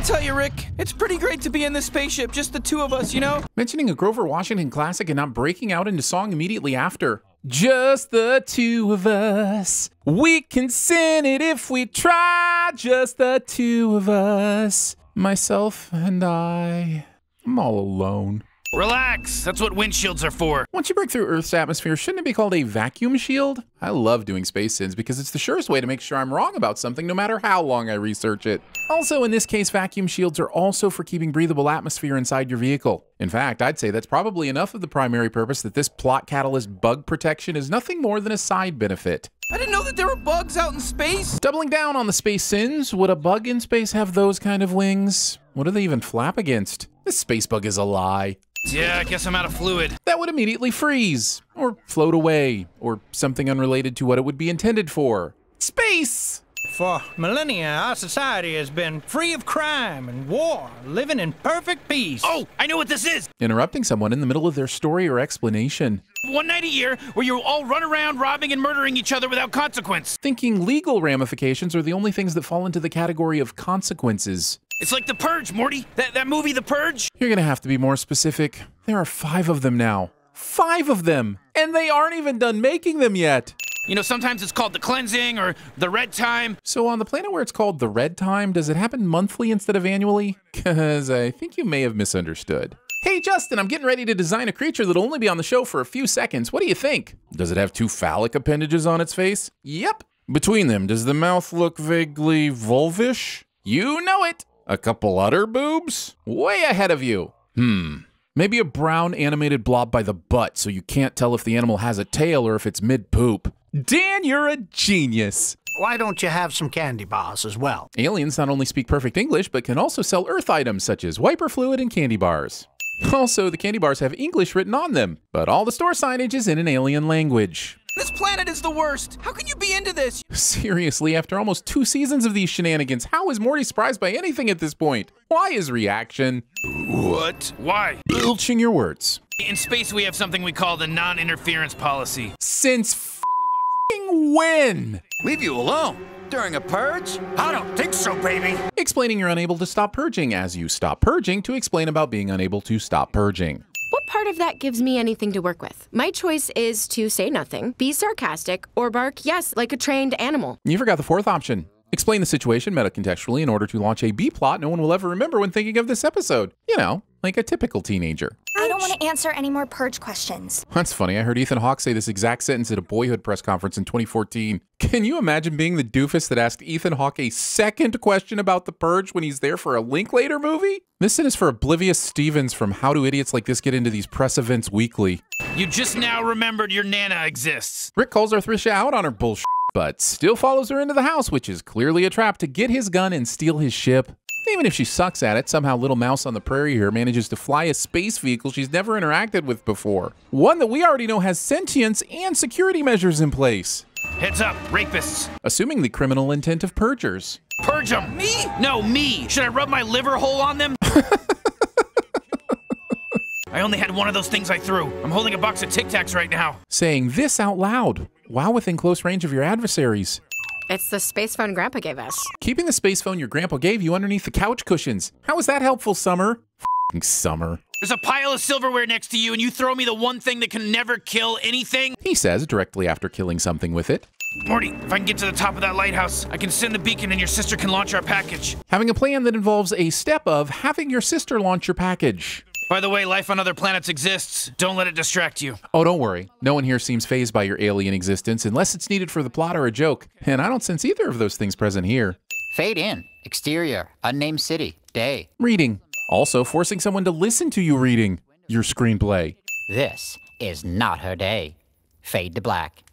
gotta tell you, Rick, it's pretty great to be in this spaceship, just the two of us, you know? Mentioning a Grover Washington classic and not breaking out into song immediately after. Just the two of us. We can sing it if we try. Just the two of us. Myself and I'm all alone. Relax, that's what windshields are for. Once you break through Earth's atmosphere, shouldn't it be called a vacuum shield? I love doing space sins because it's the surest way to make sure I'm wrong about something no matter how long I research it. Also, in this case, vacuum shields are also for keeping breathable atmosphere inside your vehicle. In fact, I'd say that's probably enough of the primary purpose that this plot catalyst bug protection is nothing more than a side benefit. I didn't know that there were bugs out in space. Doubling down on the space sins, would a bug in space have those kind of wings? What do they even flap against? This space bug is a lie. Yeah, I guess I'm out of fluid. That would immediately freeze, or float away, or something unrelated to what it would be intended for. Space! For millennia, our society has been free of crime and war, living in perfect peace. Oh, I know what this is! Interrupting someone in the middle of their story or explanation. One night a year where you all run around robbing and murdering each other without consequence. Thinking legal ramifications are the only things that fall into the category of consequences. It's like The Purge, Morty. That movie, The Purge. You're gonna have to be more specific. There are 5 of them now. 5 of them! And they aren't even done making them yet! You know, sometimes it's called the cleansing or the red time. So on the planet where it's called the red time, does it happen monthly instead of annually? Cause I think you may have misunderstood. Hey Justin, I'm getting ready to design a creature that'll only be on the show for a few seconds. What do you think? Does it have 2 phallic appendages on its face? Yep. Between them, does the mouth look vaguely vulvish? You know it. A couple udder boobs? Way ahead of you. Maybe a brown animated blob by the butt so you can't tell if the animal has a tail or if it's mid-poop. Dan, you're a genius. Why don't you have some candy bars as well? Aliens not only speak perfect English, but can also sell Earth items such as wiper fluid and candy bars. Also, the candy bars have English written on them, but all the store signage is in an alien language. This planet is the worst. How can you be into this? Seriously, after almost 2 seasons of these shenanigans, how is Morty surprised by anything at this point? Why his reaction? What? Why? Belching your words. In space, we have something we call the non-interference policy. Since f***ing when? Leave you alone? During a purge? I don't think so, baby. Explaining you're unable to stop purging as you stop purging to explain about being unable to stop purging. What part of that gives me anything to work with? My choice is to say nothing, be sarcastic, or bark yes like a trained animal. You forgot the 4th option. Explain the situation meta-contextually in order to launch a B-plot no one will ever remember when thinking of this episode. You know, like a typical teenager. I don't want to answer any more purge questions. That's funny. I heard Ethan Hawke say this exact sentence at a Boyhood press conference in 2014. Can you imagine being the doofus that asked Ethan Hawke a second question about the purge when he's there for a Linklater movie? This sin is for oblivious Stevens from How Do Idiots Like This Get Into These Press Events Weekly. You just now remembered your Nana exists. Rick calls Arthrisha out on her bullshit, but still follows her into the house, which is clearly a trap to get his gun and steal his ship. Even if she sucks at it, somehow Little Mouse on the Prairie here manages to fly a space vehicle she's never interacted with before. One that we already know has sentience and security measures in place. Heads up, rapists. Assuming the criminal intent of purgers. Purge them. Me? No, me. Should I rub my liver hole on them? I only had one of those things I threw. I'm holding a box of Tic Tacs right now. Saying this out loud, while within close range of your adversaries. It's the space phone Grandpa gave us. Keeping the space phone your grandpa gave you underneath the couch cushions. How is that helpful, Summer? F***ing Summer. There's a pile of silverware next to you and you throw me the one thing that can never kill anything? He says directly after killing something with it. Morty, if I can get to the top of that lighthouse, I can send the beacon and your sister can launch our package. Having a plan that involves a step of having your sister launch your package. By the way, life on other planets exists. Don't let it distract you. Oh, don't worry. No one here seems fazed by your alien existence unless it's needed for the plot or a joke. And I don't sense either of those things present here. Fade in. Exterior. Unnamed city. Day. Reading. Also forcing someone to listen to you reading your screenplay. This is not her day. Fade to black.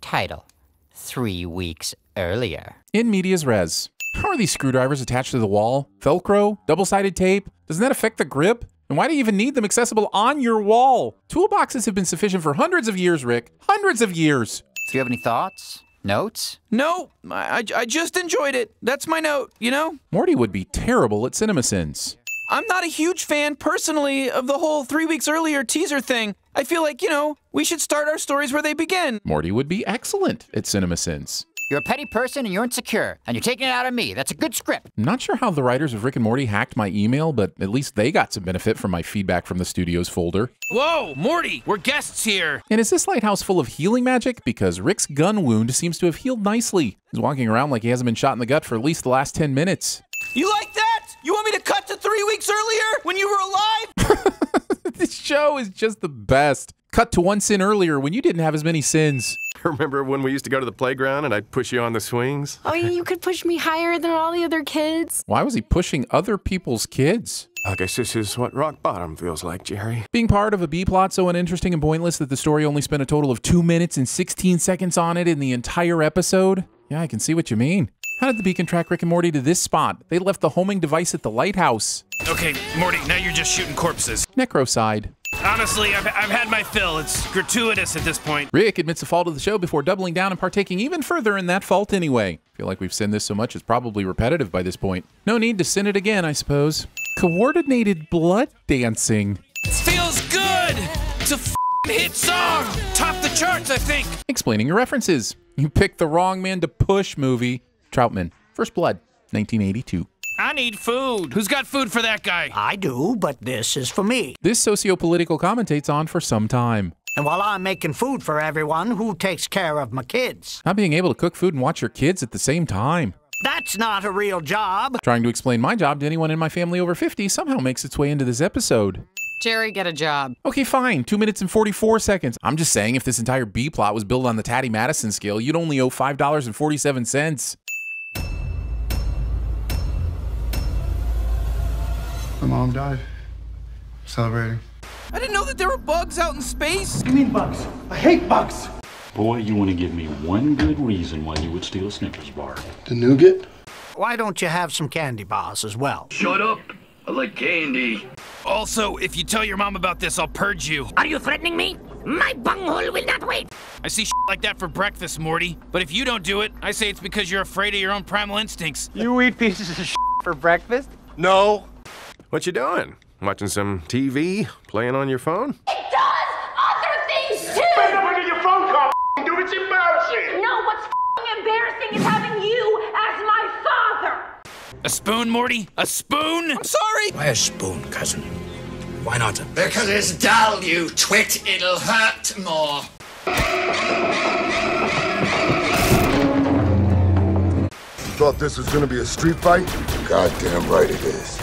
Title. 3 weeks earlier. In medias res. How are these screwdrivers attached to the wall? Velcro? Double-sided tape? Doesn't that affect the grip? And why do you even need them accessible on your wall? Toolboxes have been sufficient for hundreds of years, Rick. Hundreds of years. Do you have any thoughts? Notes? No, I just enjoyed it. That's my note, you know? Morty would be terrible at CinemaSins. I'm not a huge fan, personally, of the whole 3 weeks earlier teaser thing. I feel like, you know, we should start our stories where they begin. Morty would be excellent at CinemaSins. You're a petty person and you're insecure, and you're taking it out on me. That's a good script. I'm not sure how the writers of Rick and Morty hacked my email, but at least they got some benefit from my feedback from the studio's folder. Whoa, Morty, we're guests here. And is this lighthouse full of healing magic? Because Rick's gun wound seems to have healed nicely. He's walking around like he hasn't been shot in the gut for at least the last 10 minutes. You like that? You want me to cut to 3 weeks earlier when you were alive? This show is just the best. Cut to one sin earlier when you didn't have as many sins. Remember when we used to go to the playground and I'd push you on the swings? Oh, you could push me higher than all the other kids. Why was he pushing other people's kids? I guess this is what rock bottom feels like, Jerry. Being part of a B-plot so uninteresting and pointless that the story only spent a total of 2 minutes and 16 seconds on it in the entire episode? Yeah, I can see what you mean. How did the beacon track Rick and Morty to this spot? They left the homing device at the lighthouse. Okay, Morty, now you're just shooting corpses. Necrocide. Honestly, I've had my fill. It's gratuitous at this point. Rick admits the fault of the show before doubling down and partaking even further in that fault anyway. I feel like we've sinned this so much it's probably repetitive by this point. No need to sin it again, I suppose. Coordinated blood dancing. It feels good! It's a hit song! Top the charts, I think! Explaining your references. You picked the wrong man to push movie. Troutman. First Blood, 1982. I need food. Who's got food for that guy? I do, but this is for me. This socio-political commentate's on for some time. And while I'm making food for everyone, who takes care of my kids? Not being able to cook food and watch your kids at the same time. That's not a real job. Trying to explain my job to anyone in my family over 50 somehow makes its way into this episode. Jerry, get a job. Okay, fine. 2 minutes and 44 seconds. I'm just saying if this entire B-plot was built on the Tatty Madison scale, you'd only owe $5.47. My mom died. Celebrating. I didn't know that there were bugs out in space. What do you mean bugs? I hate bugs. Boy, you want to give me one good reason why you would steal a Snickers bar. The nougat? Why don't you have some candy bars as well? Shut up. I like candy. Also, if you tell your mom about this, I'll purge you. Are you threatening me? My bunghole will not wait. I see shit like that for breakfast, Morty. But if you don't do it, I say it's because you're afraid of your own primal instincts. You eat pieces of shit for breakfast? No. What you doing? Watching some TV? Playing on your phone? It does other things too! Bring up under your phone call, dude. It's embarrassing. No, what's embarrassing is having you as my father. A spoon, Morty? A spoon? I'm sorry. Why a spoon, cousin? Why not? Because it's dull, you twit. It'll hurt more. You thought this was gonna be a street fight? Goddamn right it is.